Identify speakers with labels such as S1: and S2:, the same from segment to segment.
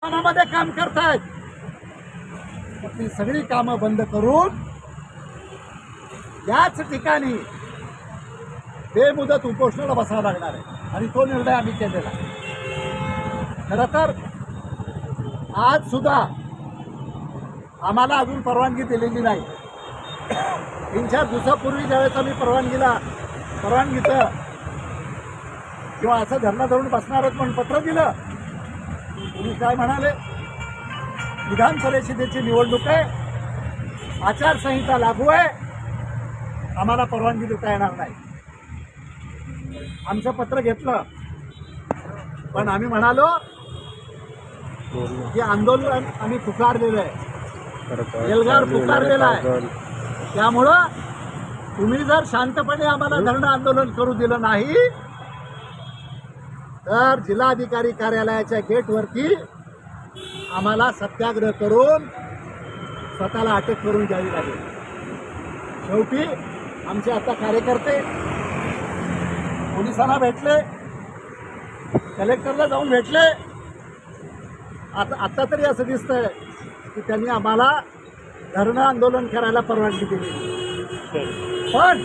S1: मध्ये काम करतायत ती सगळी कामं बंद करून याच ठिकाणी बेमुदत उपोषणाला बसावं लागणार आहे आणि तो निर्णय आम्ही केलेला. खरं तर आज सुद्धा आम्हाला अजून परवानगी दिलेली नाही. 3-4 दिवसापूर्वी ज्यावेळेस आम्ही परवानगीचं किंवा असं धरणं धरून बसणारच म्हणून पत्र दिलं, तुम्ही काय म्हणाले, विधान परिषदेची निवडणूक आहे, आचारसंहिता लागू आहे, आम्हाला परवानगी देता येणार नाही. आमचं पत्र घेतलं, पण आम्ही म्हणालो की आंदोलन आम्ही पुकारलेलं आहे, एल्गार पुकारलेला आहे. त्यामुळं तुम्ही जर शांतपणे आम्हाला धरणं आंदोलन करू दिलं नाही तर जिल्हाधिकारी कार्यालयाच्या गेटवरती आम्हाला सत्याग्रह करून स्वतःला अटक करून घ्यावी लागेल. शेवटी आमचे आता कार्यकर्ते पोलिसांना भेटले, कलेक्टरला जाऊन भेटले. आता तरी असं दिसतंय की त्यांनी आम्हाला धरणं आंदोलन करायला परवानगी दिली. पण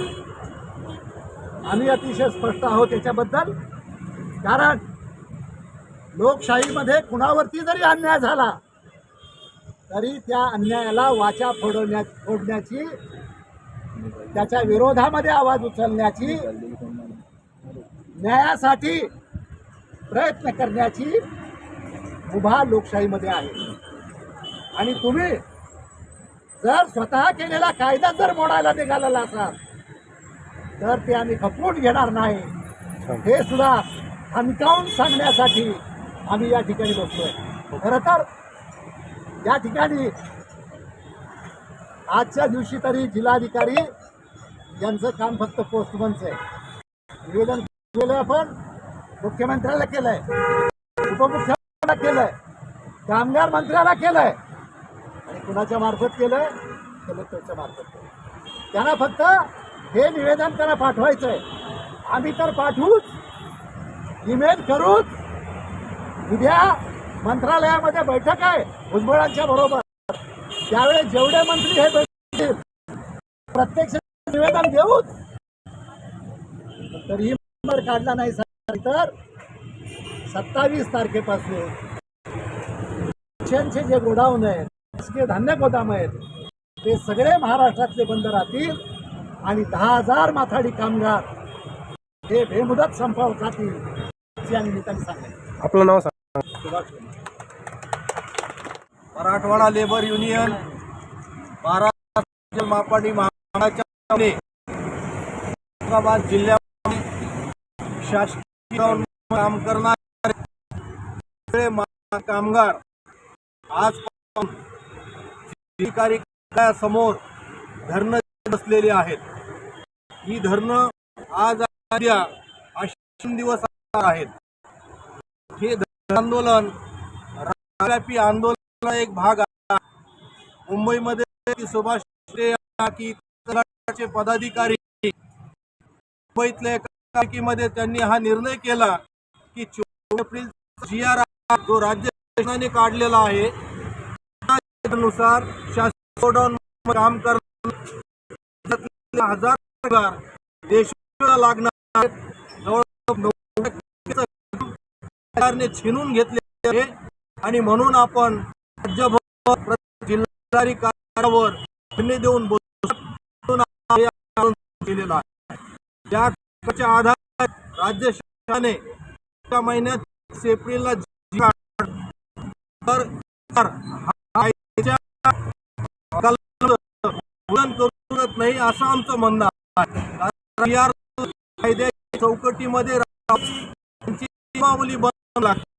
S1: आम्ही अतिशय स्पष्ट आहोत याच्याबद्दल, कारण लोकशाहीमध्ये कुणावरती जरी अन्याय झाला तरी त्या अन्यायाला वाचा फोडण्याची, त्याच्या विरोधामध्ये आवाज उचलण्याची, न्यायासाठी प्रयत्न करण्याची मुभा लोकशाहीमध्ये आहे. आणि तुम्ही जर स्वतः केलेला कायदा जर मोडायला निघालेला असाल तर ते आम्ही खपवून घेणार नाही, हे सुद्धा ठणकावून सांगण्यासाठी आम्ही या ठिकाणी बसतोय. खरं तर या ठिकाणी आजच्या दिवशी तरी जिल्हाधिकारी यांचं काम फक्त पोस्टमनचं आहे. निवेदन केलं आपण, मुख्यमंत्र्याला केलंय, उपमुख्यमंत्र्याला केलंय, कामगार मंत्र्याला केलंय, आणि कुणाच्या मार्फत केलंय, कलेक्टरच्या मार्फत केलंय. त्यांना फक्त हे निवेदन त्यांना पाठवायचंय. आम्ही तर पाठवूच, ईमेल करूच. उद्या मंत्रालयामध्ये बैठक आहे भुजबळांच्या बरोबर, त्यावेळेस जेवढे मंत्री हे भेटतील प्रत्यक्ष निवेदन देऊच. तर ही नंबर काढला नाही तर 27 तारखेपासून पेन्शनचे जे गोडाऊन आहेत, शासकीय धान्य गोदाम आहेत, ते सगळे महाराष्ट्रातले बंद राहतील आणि 10,000 माथाडी कामगार हे बेमुदत संपावर जातील या निमित्ताने सांगायचं.
S2: आपलं नाव सांगा.
S3: मराठवाडा लेबर युनियन महाराष्ट्र मापाडी महामंडळाच्या औरंगाबाद जिल्ह्यामध्ये शासकीय काम करणारे कामगार आज जिल्हाधिकारी कार्यालयासमोर धरणं बसलेले आहेत. ही धरणं आज असे दिवस आहेत. हे आंदोलन राज्यव्यापी आंदोलनाचा एक भाग आहे. मुंबईमध्ये सुभाष की पदाधिकारी मुंबईतल्या एका बैठकीमध्ये त्यांनी हा निर्णय केला की 14 एप्रिल GR जो राज्य शासनाने काढलेला आहे त्यानुसार शासन गोडाऊन काम करणारे 1000 देशाला लागणार सरकारने छीनून घेतले आहे. आणि म्हणून आपण राज्यभर जिल्हाधिकारी कार्यालयावर धरणे देऊन केलेला आहे. त्याच्या आधारे राज्य शासनाने एका महिन्यात एप्रिलला करू नाही असं आमचं म्हणणं आहे. कायद्याच्या चौकटीमध्ये नियमावली बनवून लागते.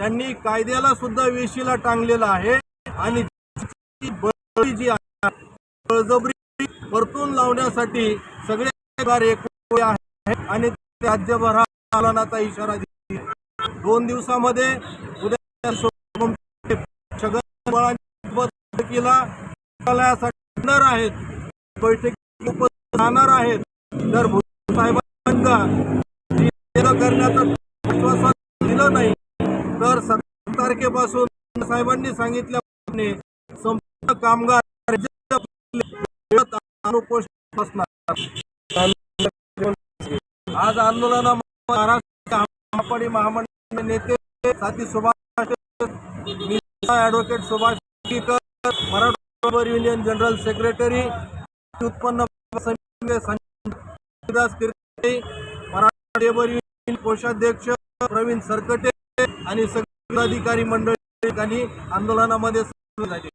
S3: यांनी कायद्याला सुद्धा वेशीला टांगलेला आहे आणि जी बळजबरी परतून लावण्यासाठी सगळे एकवटले आहेत आणि राज्यभर आंदोलनाचा इशारा दिला. 2 दिवसामध्ये उद्या बैठकीला जाणार आहेत, बैठकीत उपस्थित राहणार आहेत. तर साहेबांना करण्याचं आश्वासन दिलं नाही तर 17 तारखेपासून साहेबांनी सांगितल्याप्रमाणे संपूर्ण कामगार अनुपोषित असणार. आज आंदोलनामध्ये महाराष्ट्र महापालिका महामंडळ नेते साथी सुभाष, ॲडव्होकेट सुभाष केकर, Maratha labour union general secretary, उत्पन्न संजयदास कीर्ती, मराठा लेबर युनियन कोषाध्यक्ष प्रवीण सरकटे आणि सगळे अधिकारी मंडळी आंदोलनामध्ये सहभागी झाले.